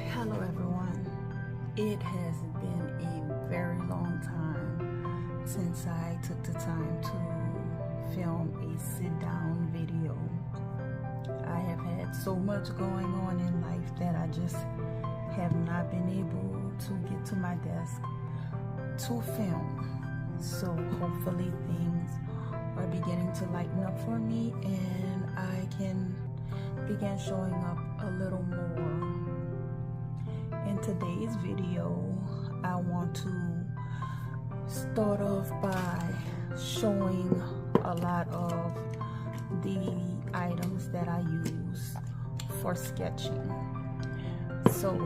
Hello everyone. It has been a very long time since I took the time to film a sit-down video. I have had so much going on in life that I just have not been able to get to my desk to film. So hopefully things are beginning to lighten up for me and I can begin showing up a little more. In today's video, I want to start off by showing a lot of the items that I use for sketching. So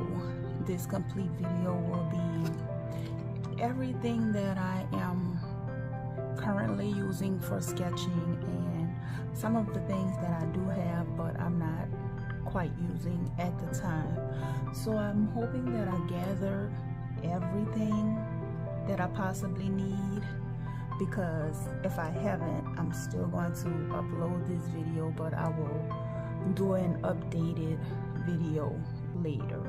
this complete video will be everything that I am currently using for sketching and some of the things that I do have but I'm not quite using at the time. So I'm hoping that I gather everything that I possibly need, because if I haven't, I'm still going to upload this video, but I will do an updated video later.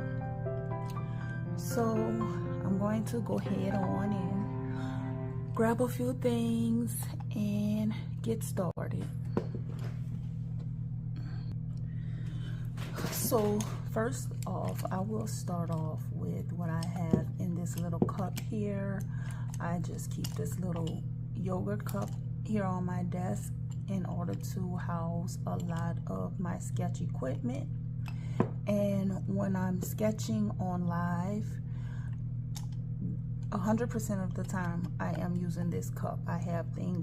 So I'm going to go ahead on and grab a few things and get started. So first off, I will start off with what I have in this little cup here. I just keep this little yogurt cup here on my desk in order to house a lot of my sketch equipment. And when I'm sketching on live, 100% of the time I am using this cup. I have the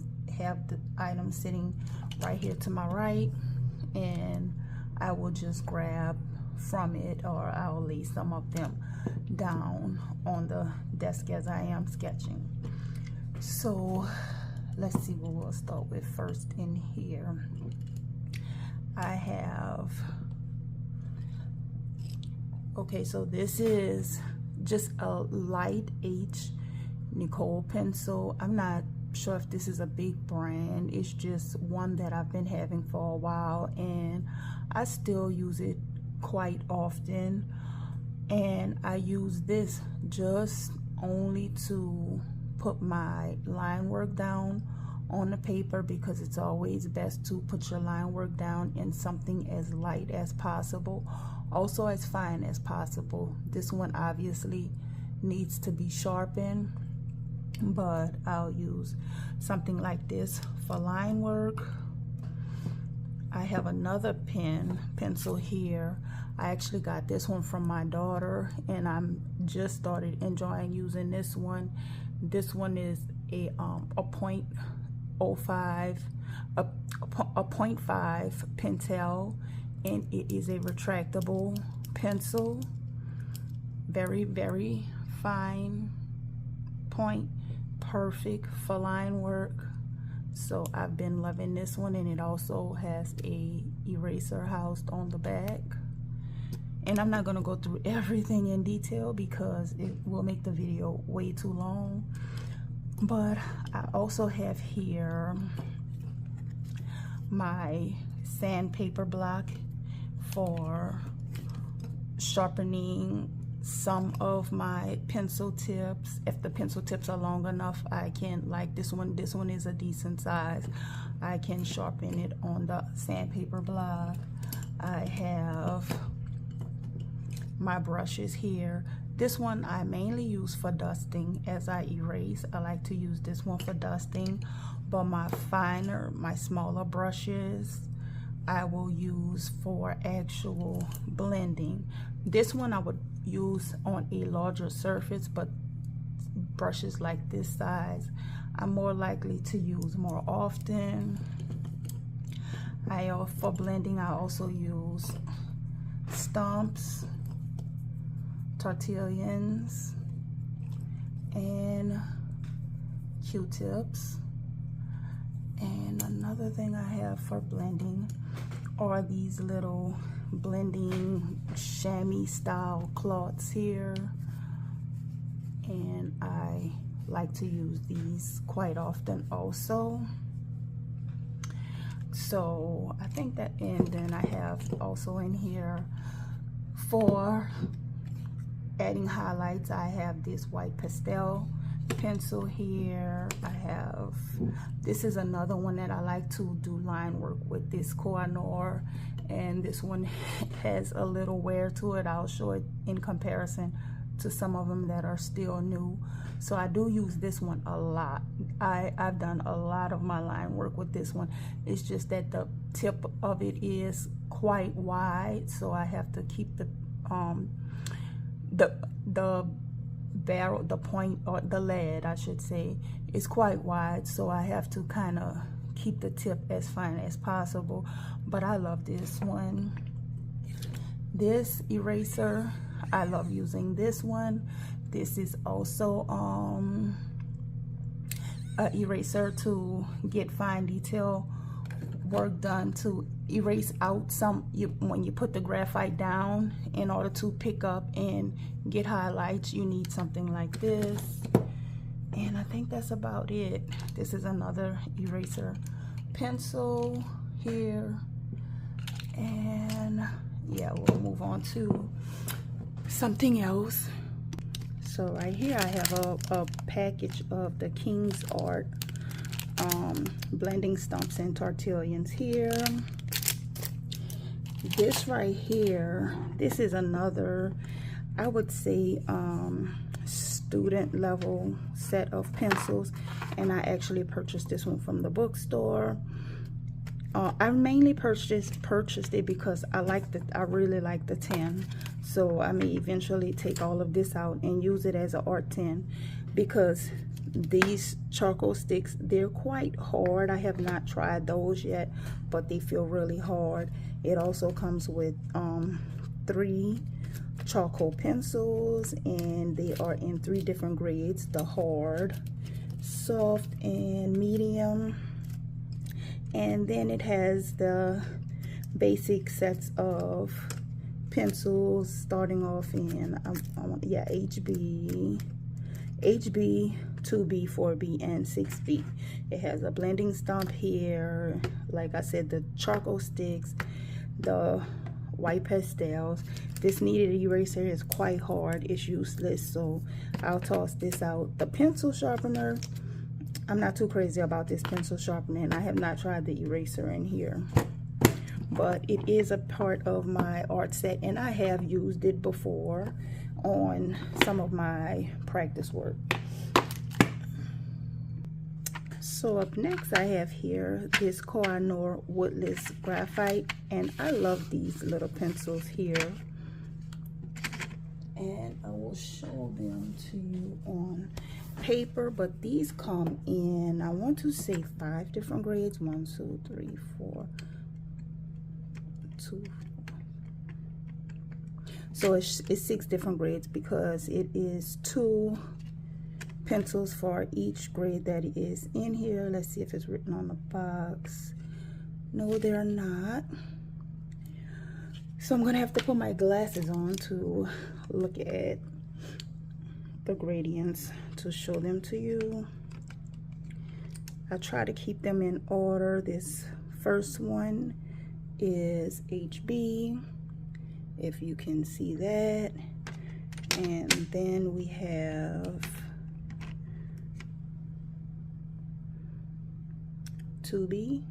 items sitting right here to my right, and I will just grab from it, or I'll lay some of them down on the desk as I am sketching. So let's see what we'll start with first in here. I have, okay, so this is just a light H Nicole pencil. I'm not sure if this is a big brand. It's just one that I've been having for a while and I still use it quite often, and I use this just only to put my line work down on the paper, because it's always best to put your line work down in something as light as possible, also as fine as possible. This one obviously needs to be sharpened, but I'll use something like this for line work. I have another pencil here. I actually got this one from my daughter and I'm just started enjoying using this one. This one is a 0.05, a 0.5 Pentel, and it is a retractable pencil. Very, very fine point, perfect for line work. So I've been loving this one, and it also has a eraser housed on the back. And I'm not gonna go through everything in detail because it will make the video way too long. But I also have here my sandpaper block for sharpening some of my pencil tips. If the pencil tips are long enough, I can, like this one is a decent size, I can sharpen it on the sandpaper block. I have my brushes here. This one I mainly use for dusting as I erase. I like to use this one for dusting, but my smaller brushes I will use for actual blending. This one I would use on a larger surface, but brushes like this size I'm more likely to use more often. For blending, I also use stumps, tortillons, and Q-tips. And another thing I have for blending are these little blending chamois style cloths here, and I like to use these quite often also. So I think that, and then I have also in here for adding highlights, I have this white pastel pencil here. This is another one that I like to do line work with, this Koh-i-Noor, and this one has a little wear to it. I'll show it in comparison to some of them that are still new. So I do use this one a lot. I've done a lot of my line work with this one. It's just that the tip of it is quite wide, so I have to keep the barrel, the point, or the lead I should say, is quite wide, so I have to kind of keep the tip as fine as possible. But I love this one. This eraser, I love using this one. This is also an eraser to get fine detail work done, to erase out when you put the graphite down. In order to pick up and get highlights, you need something like this. And I think that's about it. This is another eraser pencil here. And yeah, we'll move on to something else. So right here I have a package of the King's Art blending stumps and tortillons here. This right here, this is another, I would say, student level set of pencils, and I actually purchased this one from the bookstore. I mainly purchased it because I really like the tin. So I may eventually take all of this out and use it as an art tin, because these charcoal sticks, they're quite hard. I have not tried those yet, but they feel really hard. It also comes with 3 charcoal pencils, and they are in 3 different grades: the hard, soft, and medium. And then it has the basic sets of pencils starting off in HB, 2B, 4B, and 6B. It has a blending stump here, like I said, the charcoal sticks, the white pastels. This kneaded eraser is quite hard, it's useless, so I'll toss this out. The pencil sharpener, I'm not too crazy about this pencil sharpener, and I have not tried the eraser in here, but it is a part of my art set, and I have used it before on some of my practice work. So up next I have here this Koh-i-Noor woodless graphite, and I love these little pencils here, and I will show them to you on paper. But these come in, I want to say 5 different grades. 1, 2, 3, 4, 2. So it's 6 different grades, because it is 2 pencils for each grade that is in here. Let's see if it's written on the box. No, they're not. So I'm gonna have to put my glasses on to look at the gradients to show them to you. I try to keep them in order. This first one is HB, if you can see that. And then we have 2B.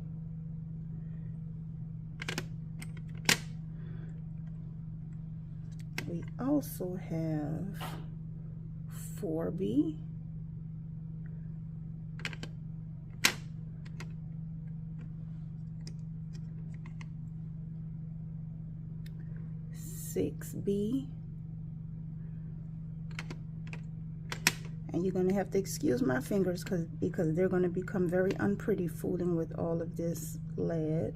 We also have 4B. 6B. And you're going to have to excuse my fingers because they're going to become very unpretty fooling with all of this lead.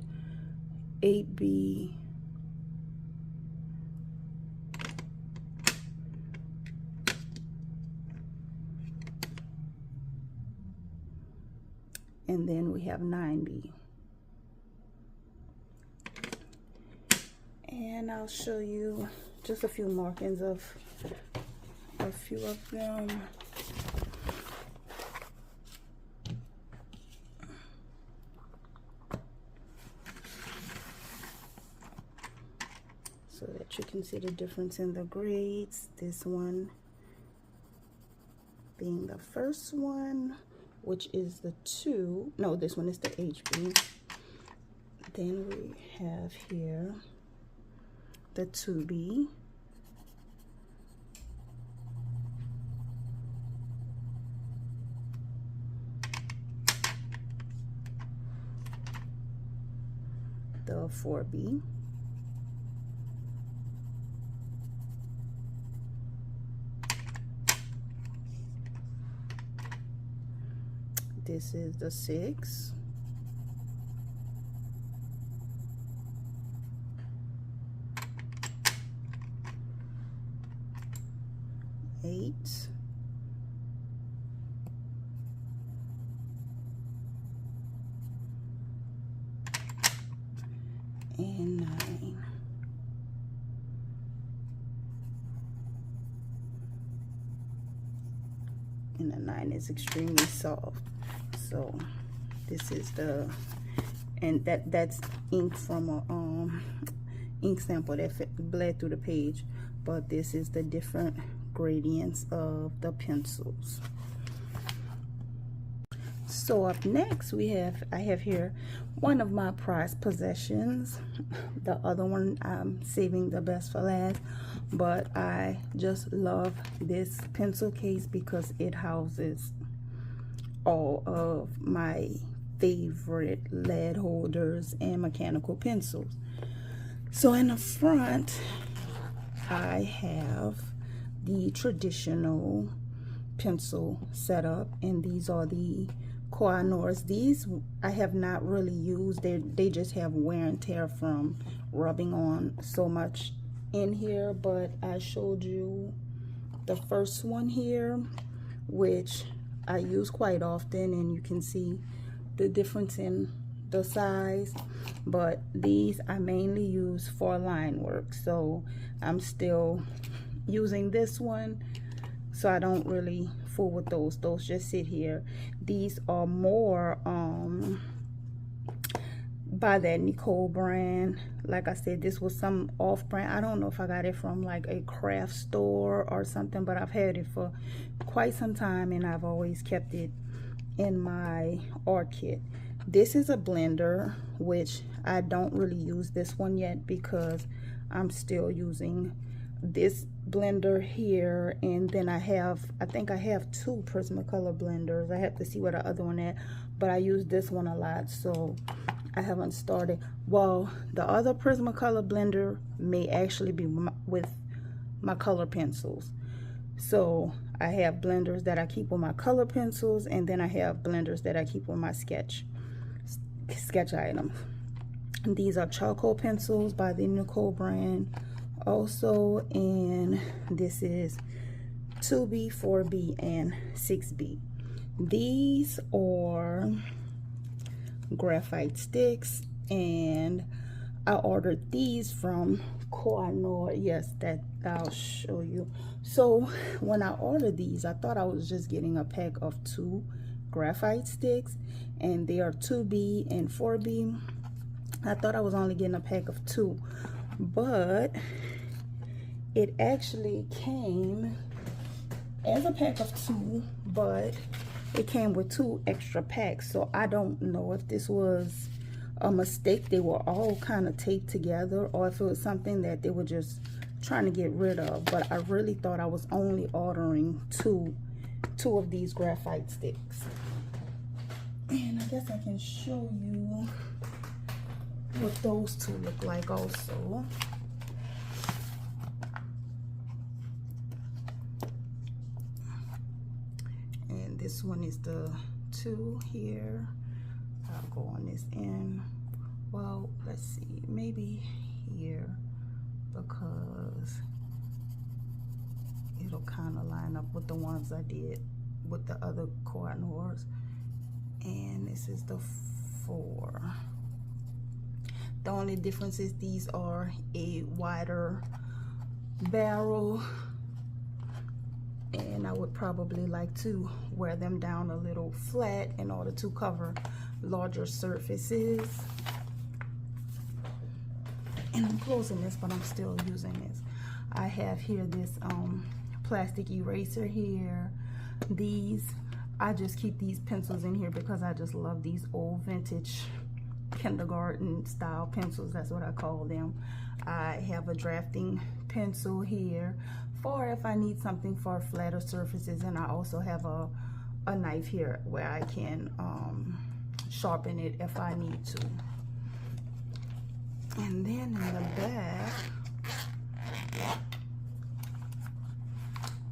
8B. And then we have 9B. And I'll show you just a few markings of a few of them. So that you can see the difference in the grades. This one being the first one, which is the 2. No, this one is the HB. Then we have here the 2B. The 4B. This is the 6. Eight. And 9. And the 9 is extremely soft. So this is the, and that's ink from a ink sample that bled through the page, but this is the different gradients of the pencils. So up next I have here one of my prized possessions. The other one I'm saving the best for last, but I just love this pencil case because it houses all of my favorite lead holders and mechanical pencils. So in the front I have the traditional pencil setup, and these are the Koh-i-Noors. These I have not really used. They just have wear and tear from rubbing on so much in here, but I showed you the first one here, which I use quite often, and you can see the difference in the size. But these I mainly use for line work, so I'm still using this one, so I don't really fool with those just sit here. These are more by that Nicole brand. Like I said, this was some off brand. I don't know if I got it from like a craft store or something, but I've had it for quite some time and I've always kept it in my art kit. This is a blender, which I don't really use this one yet because I'm still using this blender here, and then I think I have 2 Prismacolor blenders. I have to see where the other one at, but I use this one a lot, so I haven't started. Well, the other Prismacolor blender may actually be with my color pencils. So I have blenders that I keep with my color pencils, and then I have blenders that I keep with my sketch items. And these are charcoal pencils by the Nicole brand also, and this is 2B, 4B, and 6B. These are graphite sticks, and I ordered these from Koh-i-Noor. Yes, that I'll show you. So when I ordered these, I thought I was just getting a pack of 2 graphite sticks, and they are 2B and 4B. I thought I was only getting a pack of 2, but it actually came as a pack of 2, but it came with 2 extra packs. So I don't know if this was a mistake, they were all kind of taped together, or if it was something that they were just trying to get rid of. But I really thought I was only ordering two of these graphite sticks. And I guess I can show you what those 2 look like also. And this one is the 2 here. I'll go on this end. Well, let's see, maybe here, because it'll kind of line up with the ones I did with the other Koh-i-Noors. And this is the 4. The only difference is these are a wider barrel, and I would probably like to wear them down a little flat in order to cover larger surfaces. And I'm closing this, but I'm still using this. I have here this plastic eraser here. These, I just keep these pencils in here because I just love these old vintage kindergarten style pencils. That's what I call them. I have a drafting pencil here for if I need something for flatter surfaces, and I also have a knife here where I can sharpen it if I need to. And then in the back,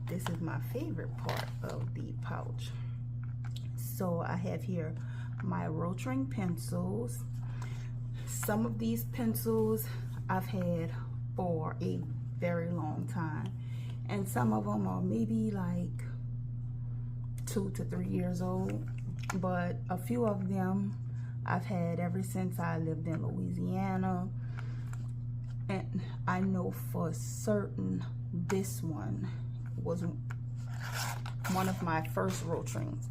this is my favorite part of the pouch. So I have here my Rotring pencils. Some of these pencils I've had for a very long time, and some of them are maybe like 2 to 3 years old, but a few of them I've had ever since I lived in Louisiana. And I know for certain this one was one of my first Rotrings,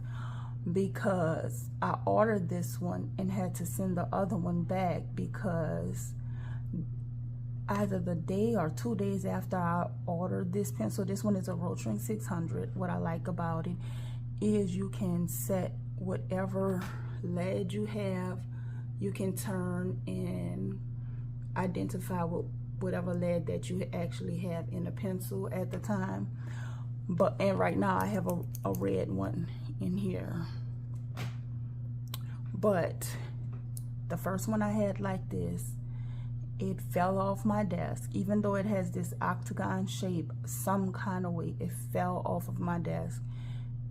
because I ordered this one and had to send the other one back because either the day or 2 days after I ordered this pencil. This one is a Rotring 600. What I like about it is you can set whatever lead you have, you can turn and identify whatever lead that you actually have in a pencil at the time. And right now I have a red one in here. But the first one I had like this, it fell off my desk. Even though it has this octagon shape, some kind of way it fell off of my desk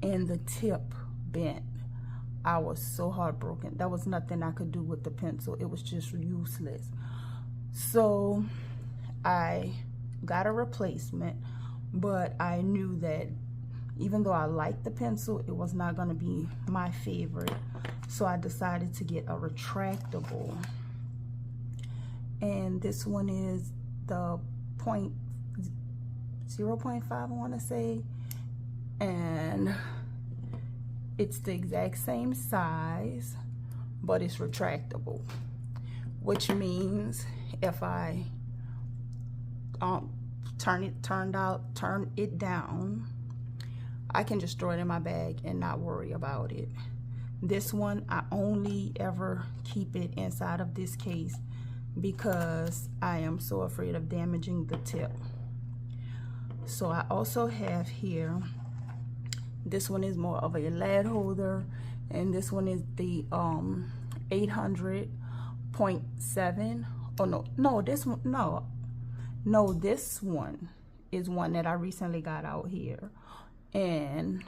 and the tip bent. I was so heartbroken. There was nothing I could do with the pencil. It was just useless. So I got a replacement, but I knew that even though I liked the pencil, it was not going to be my favorite. So I decided to get a retractable. And this one is the 0.5, I want to say. And it's the exact same size, but it's retractable, which means if I turn it down, I can just throw it in my bag and not worry about it. This one, I only ever keep it inside of this case because I am so afraid of damaging the tip. So I also have here, this one is more of a lead holder, and this one is the 800.7. Oh no, this one is one that I recently got out here. And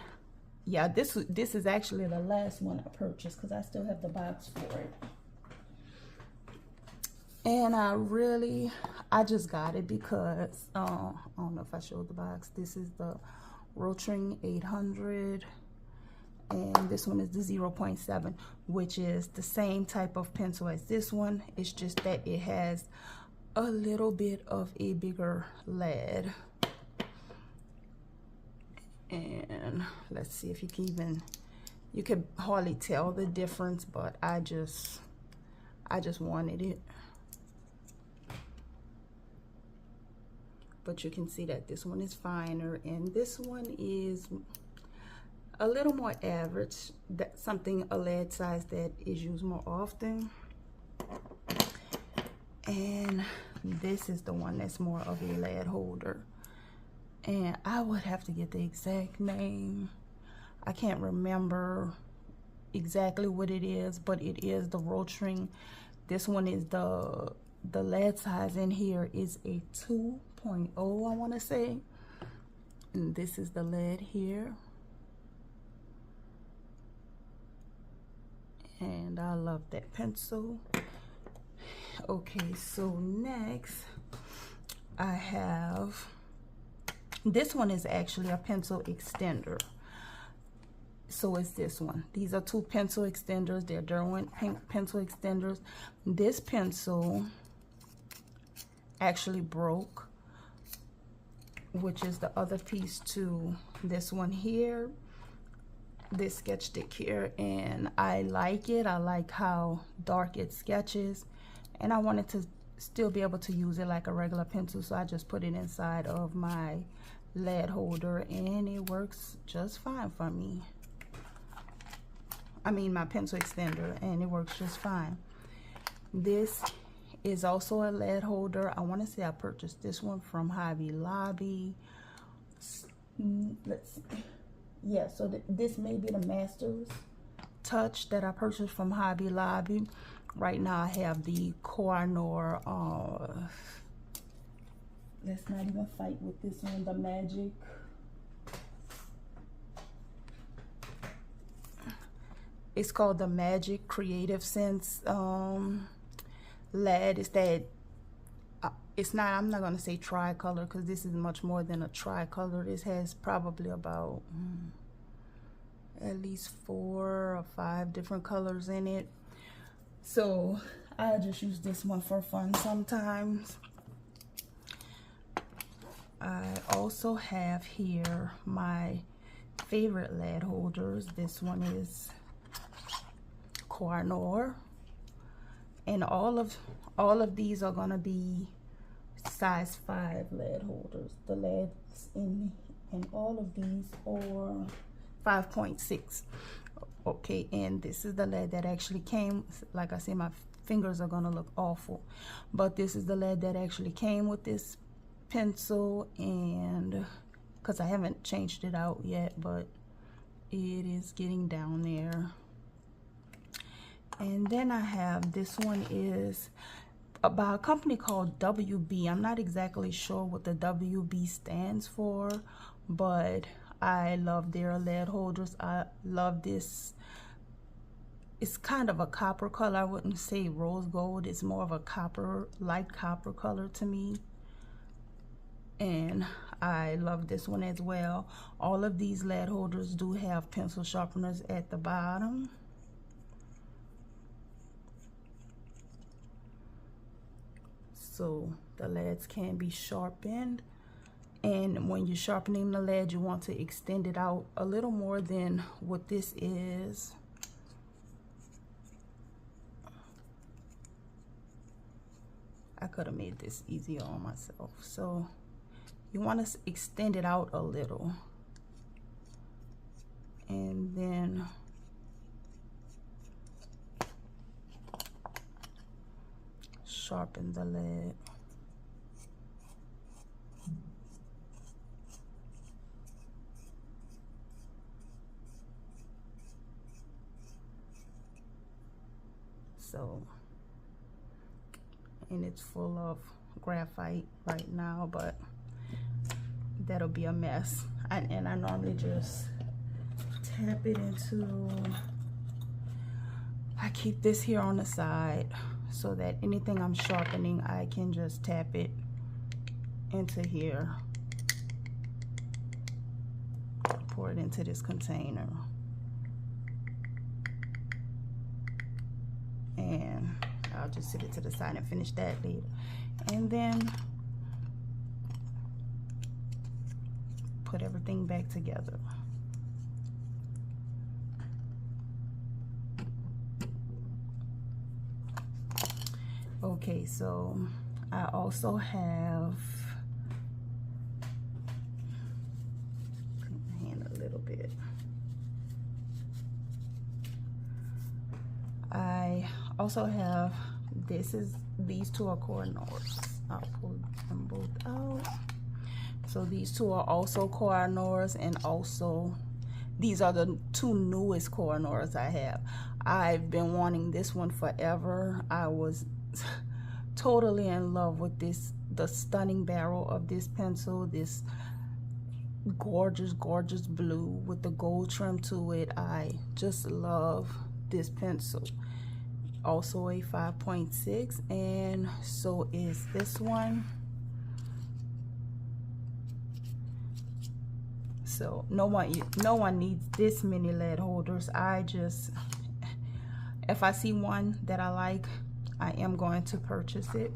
yeah, this is actually the last one I purchased because I still have the box for it. And I just got it because I don't know if I showed the box. This is the Rotring 800, and this one is the 0.7, which is the same type of pencil as this one. It's just that it has a little bit of a bigger lead. And let's see if you can even You could hardly tell the difference, but I just wanted it. But you can see that this one is finer and this one is a little more average. That's something, a lead size that is used more often. And this is the one that's more of a lead holder. And I would have to get the exact name. I can't remember exactly what it is, but it is the Rotring. This one is the lead size in here is a 2.0, I want to say. And this is the lead here. And I love that pencil. Okay, so next I have, this one is actually a pencil extender. So it's this one. These are two pencil extenders. They're Derwent pencil extenders. This pencil actually broke, which is the other piece to this one here, this sketch stick here, and I like it. I like how dark it sketches, and I wanted to still be able to use it like a regular pencil, so I just put it inside of my lead holder and it works just fine for me. I mean my pencil extender, and it works just fine. This is also a lead holder. I want to say I purchased this one from Hobby Lobby. Let's see. Yeah, so this may be the Master's Touch that I purchased from Hobby Lobby. Right now I have the Koh-i-Noor, let's not even fight with this one, the Magic. It's called the Magic Creative Sense lead. It's that, it's not, I'm not going to say tricolor because this is much more than a tricolor. This has probably about at least 4 or 5 different colors in it. So I just use this one for fun sometimes. I also have here my favorite lead holders. This one is Koh-i-Noor, and all of these are gonna be size 5 lead holders. The leads in all of these are 5.6. Okay, and this is the lead that actually came, like I said, my fingers are gonna look awful, but this is the lead that actually came with this pencil, and because I haven't changed it out yet, but it is getting down there. And then I have, this one is by a company called WB. I'm not exactly sure what the WB stands for, but I love their lead holders. I love this. It's kind of a copper color. I wouldn't say rose gold. It's more of a copper, light copper color to me. And I love this one as well. All of these lead holders do have pencil sharpeners at the bottom. So the leads can be sharpened. And when you're sharpening the lead, you want to extend it out a little more than what this is. I could have made this easier on myself. So you want to extend it out a little. And then sharpen the lead. So, and it's full of graphite right now, but that'll be a mess. And I normally just tap it into, I keep this here on the side so that anything I'm sharpening, I can just tap it into here, pour it into this container. And I'll just sit it to the side and finish that later. And then put everything back together. Okay, so I also have, clean my hand a little bit. I also have, these two are Koh-i-Noors. I'll pull them both out. So these two are also Koh-i-Noors, and also these are the two newest Koh-i-Noors I have. I've been wanting this one forever. I was totally in love with the stunning barrel of this pencil, this gorgeous blue with the gold trim to it. I just love this pencil. Also a 5.6, and so is this one. So no one needs this many lead holders. If I see one that I like, I am going to purchase it.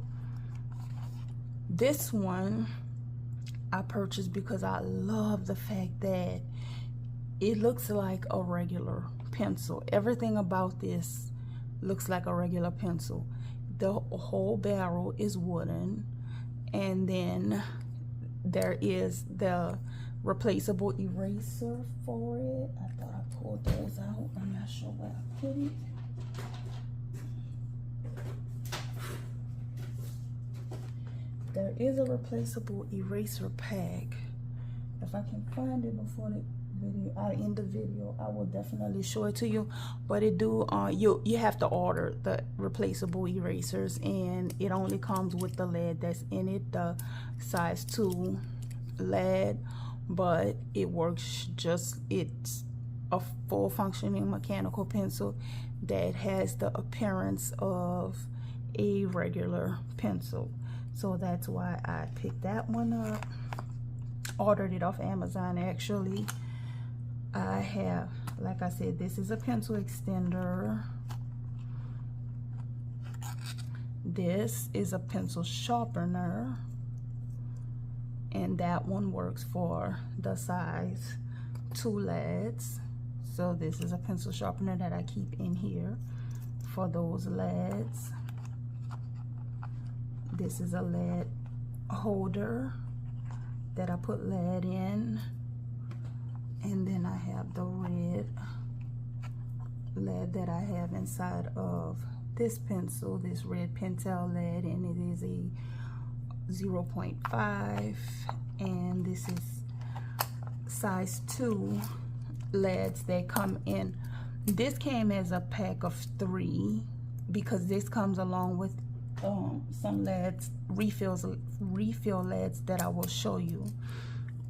This one I purchased because I love the fact that it looks like a regular pencil. Everything about this looks like a regular pencil. The whole barrel is wooden, and then there is the replaceable eraser for it. I thought I pulled those out. I'm not sure where I put it. There is a replaceable eraser pack. If I can find it before the video, I end the video, I will definitely show it to you. But it do you have to order the replaceable erasers, and it only comes with the lead that's in it, the size 2 lead. But it works it's a full functioning mechanical pencil that has the appearance of a regular pencil. So that's why I picked that one up. Ordered it off Amazon actually. I have, like I said, this is a pencil extender. This is a pencil sharpener. And that one works for the size 2 leads. So this is a pencil sharpener that I keep in here for those leads. This is a lead holder that I put lead in. And then I have the red lead that I have inside of this pencil, this red Pentel lead, and it is a 0.5, and this is size 2 leads that come in. This came as a pack of 3 because this comes along with some leads, refill leads that I will show you.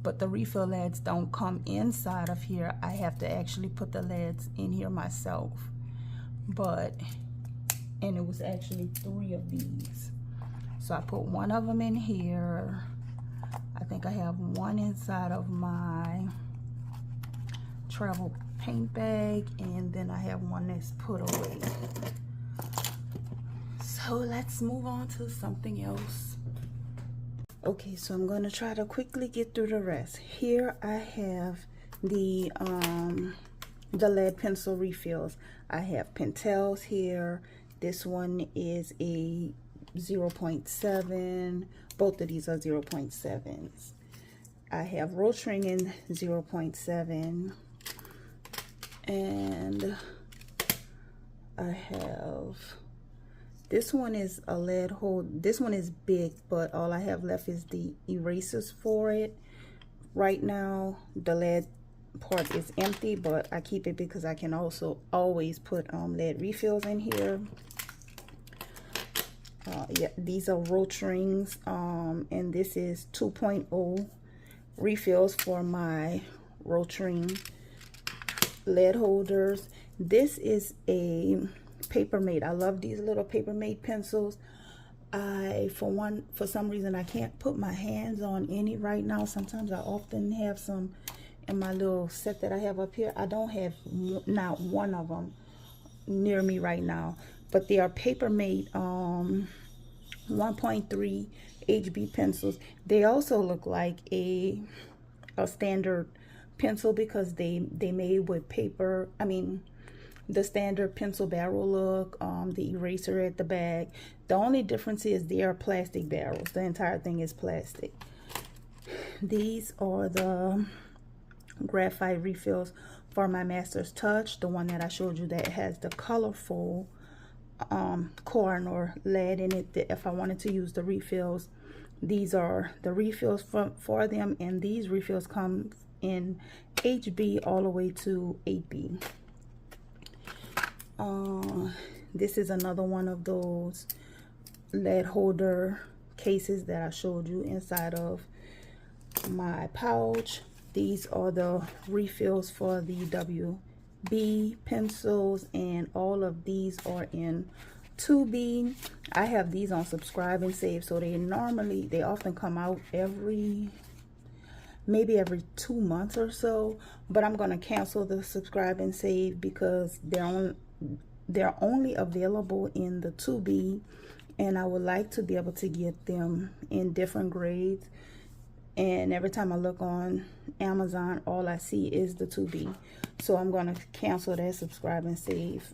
But the refill leads don't come inside of here. I have to actually put the leads in here myself. And it was actually 3 of these. So I put one of them in here. I think I have one inside of my travel paint bag, and then I have one that's put away. So let's move on to something else. Okay, so I'm gonna try to quickly get through the rest. Here I have the lead pencil refills. I have Pentels here. This one is a 0.7. Both of these are 0.7s. I have Rotring 0.7, and I have, this one is a lead hold. This one is big, but all I have left is the erasers for it. Right now, the lead part is empty, but I keep it because I can also always put lead refills in here. Yeah, these are Rotrings, and this is 2.0 refills for my Rotring lead holders. This is a Paper Mate. I love these little Paper Mate pencils. For some reason I can't put my hands on any right now. Sometimes I often have some in my little set that I have up here. I don't have not one of them near me right now, but they are Paper Mate 1.3 HB pencils. They also look like a standard pencil because they made with paper, the standard pencil barrel look, the eraser at the back. The only difference is they are plastic barrels. The entire thing is plastic. These are the graphite refills for my Master's Touch, the one that I showed you that has the colorful Koh-i-Noor lead in it. That if I wanted to use the refills, these are the refills for them, and these refills come in HB all the way to 8B. This is another one of those lead holder cases that I showed you inside of my pouch. These are the refills for the WB pencils, and all of these are in 2B. I have these on subscribe and save, so they often come out maybe every 2 months or so, but I'm going to cancel the subscribe and save because they're only available in the 2B, and I would like to be able to get them in different grades. And every time I look on Amazon, all I see is the 2B. So I'm going to cancel that subscribe and save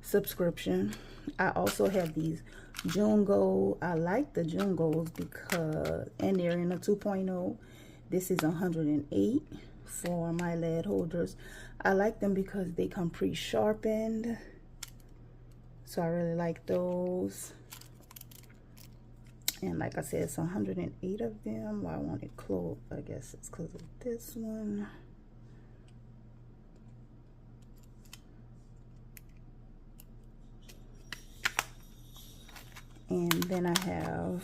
subscription. I also have these June Gold. I like the June Golds because, and they're in a 2.0. This is 108 for my lead holders. I like them because they come pre-sharpened. So I really like those. And like I said, it's 108 of them. Well, I want it closed. I guess it's because of this one. And then I have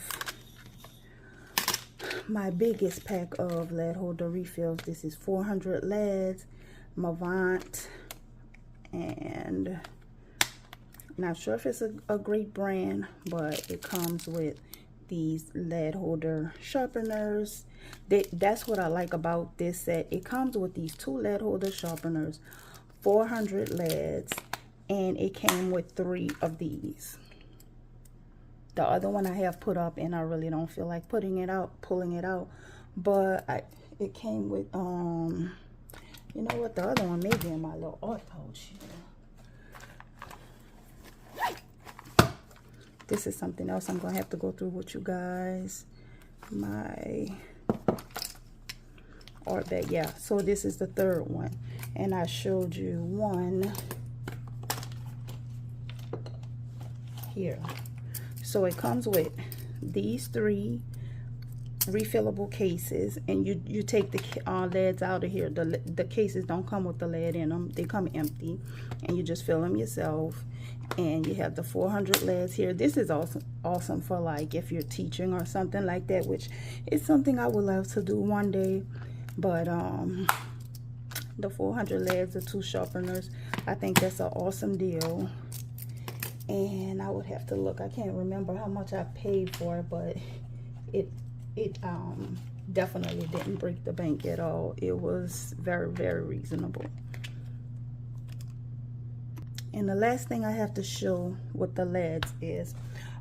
my biggest pack of lead holder refills. This is 400 leads, Mavant, and not sure if it's a great brand, but it comes with these lead holder sharpeners. That's what I like about this set. It comes with these 2 lead holder sharpeners, 400 leads, and it came with 3 of these. The other one I have put up, and I really don't feel like pulling it out, but it came with you know what, the other one may be in my little art pouch here. This is something else I'm gonna have to go through with you guys. My art bag, yeah. So this is the 3rd one, and I showed you one here. So it comes with these 3 refillable cases, and you take the leads out of here. The cases don't come with the lead in them. They come empty, and you just fill them yourself. And you have the 400 leads here. This is awesome for like if you're teaching or something like that, which is something I would love to do one day. But the 400 leads, the 2 sharpeners, I think that's an awesome deal. And I would have to look. I can't remember how much I paid for it, but it definitely didn't break the bank at all. It was very, very reasonable. And the last thing I have to show with the leads is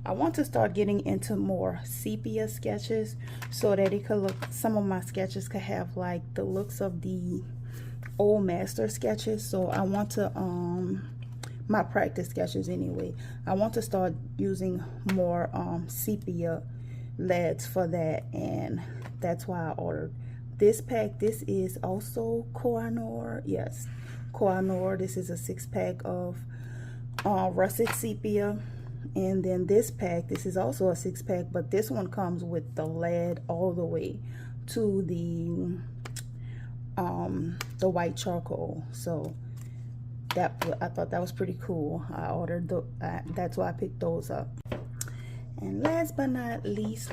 I want to start getting into more sepia sketches so that it could look, some of my sketches could have like the looks of the old master sketches. So I want to my practice sketches anyway, I want to start using more sepia leads for that, and that's why I ordered this pack. This is also Koh-i-Noor. Yes, Koh-i-Noor. This is a 6-pack of russet sepia. And then this pack, this is also a 6-pack, but this one comes with the lead all the way to the white charcoal. So that, I thought that was pretty cool. I ordered that's why I picked those up. And last but not least,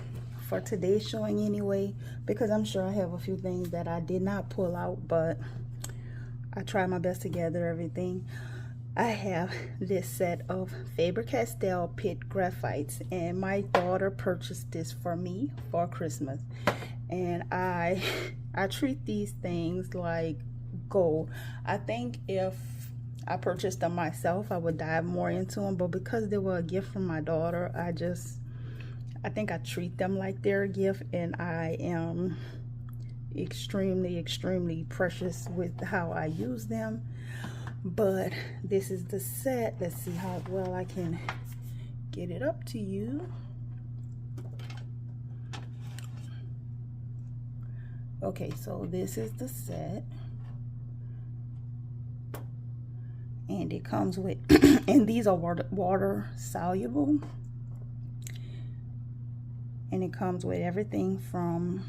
for today's showing anyway, because I'm sure I have a few things that I did not pull out, but I tried my best to gather everything. I have this set of Faber-Castell Pitt Graphites, and my daughter purchased this for me for Christmas. And I treat these things like gold. I think if I purchased them myself, I would dive more into them, but because they were a gift from my daughter, I think I treat them like they're a gift, and I am extremely precious with how I use them. But this is the set. Let's see how well I can get it up to you. Okay, so this is the set, and it comes with and these are water soluble, and it comes with everything from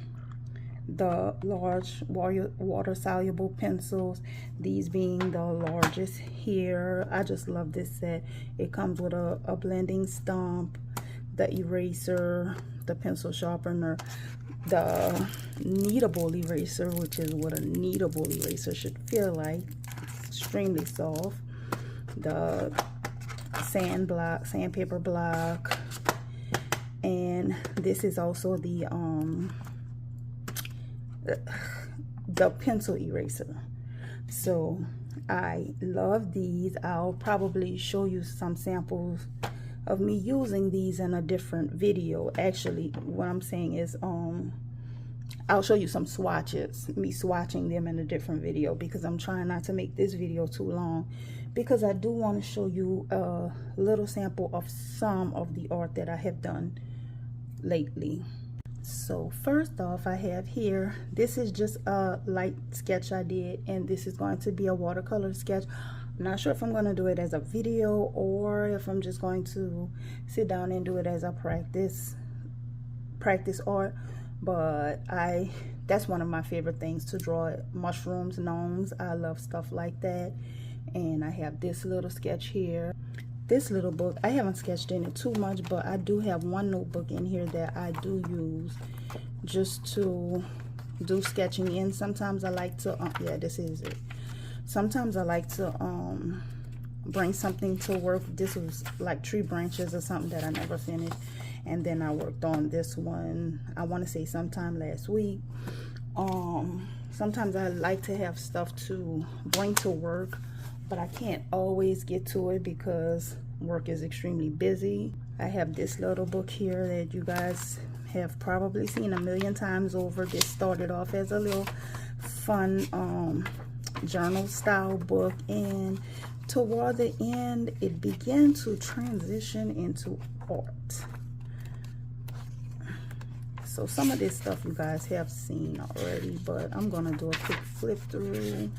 the large water soluble pencils, these being the largest here. I just love this set. It comes with a blending stump, the eraser, the pencil sharpener, the kneadable eraser, which is what a kneadable eraser should feel like, extremely soft, the sandpaper block, and this is also the pencil eraser. So I love these. I'll probably show you some samples of me using these in a different video. Actually, what I'm saying is I'll show you some swatches, me swatching them in a different video, because I'm trying not to make this video too long, because I do want to show you a little sample of some of the art that I have done lately. So first off, I have here, this is just a light sketch I did, and this is going to be a watercolor sketch. I'm not sure if I'm going to do it as a video or if I'm just going to sit down and do it as a practice art. But that's one of my favorite things to draw, mushrooms, gnomes. I love stuff like that. And I have this little sketch here. This little book, I haven't sketched in it too much, but I do have one notebook in here that I do use just to do sketching in. Sometimes I like to, yeah, this is it. Sometimes I like to bring something to work. This was like tree branches or something that I never finished. And then I worked on this one, I want to say sometime last week. Sometimes I like to have stuff to bring to work, but I can't always get to it because work is extremely busy. I have this little book here that you guys have probably seen a million times over. This started off as a little fun journal style book, and toward the end it began to transition into art. So some of this stuff you guys have seen already, but I'm gonna do a quick flip through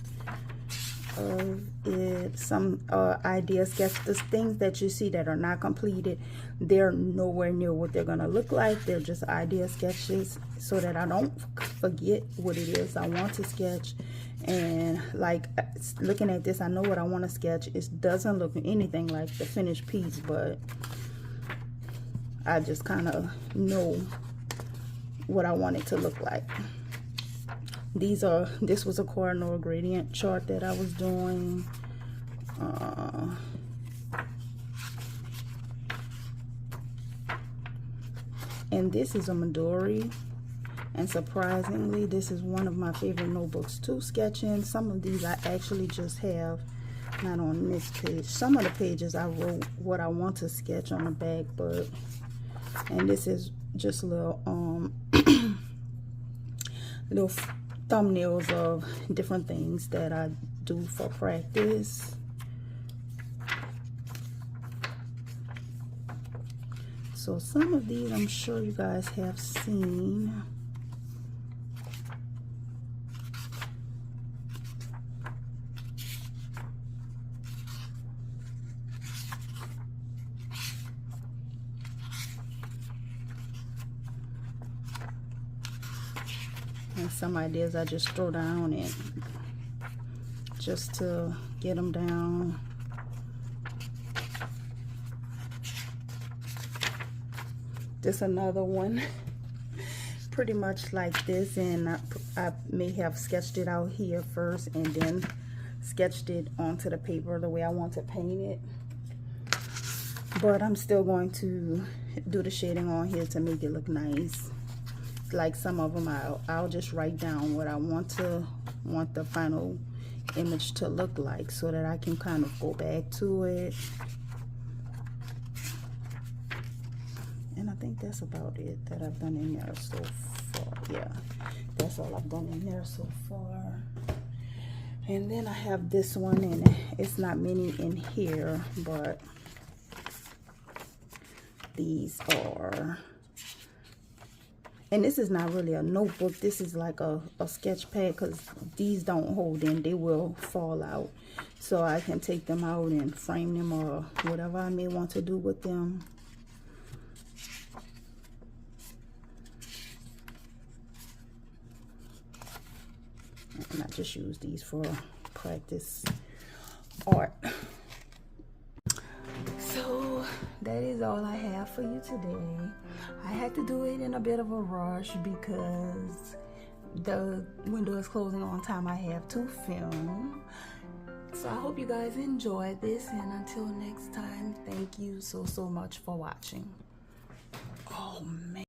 of it. Some idea sketches, things that you see that are not completed, they're nowhere near what they're gonna look like. They're just idea sketches so that I don't forget what it is I want to sketch. And like looking at this, I know what I want to sketch. It doesn't look anything like the finished piece, but I just kind of know what I want it to look like. This was a Cornell gradient chart that I was doing. And this is a Midori, and surprisingly this is one of my favorite notebooks to sketch in. Some of these I actually just have, not on this page. Some of the pages I wrote what I want to sketch on the back, but, and this is just a little little thumbnails of different things that I do for practice. So some of these I'm sure you guys have seen. And some ideas I just throw down and just to get them down. This another one pretty much like this, and I may have sketched it out here first and then sketched it onto the paper the way I want to paint it. But I'm still going to do the shading on here to make it look nice. Like some of them I'll just write down what I want the final image to look like, so that I can kind of go back to it. And I think that's about it that I've done in there so But yeah, that's all I've done in there so far. And then I have this one, and it's not many in here, but these are, and this is not really a notebook, this is like a sketch pad, because these don't hold in, they will fall out. So I can take them out and frame them or whatever I may want to do with them. And I just use these for practice art. So that is all I have for you today. I had to do it in a bit of a rush because the window is closing on time I have to film. So I hope you guys enjoyed this, and until next time, thank you so much for watching. Oh man.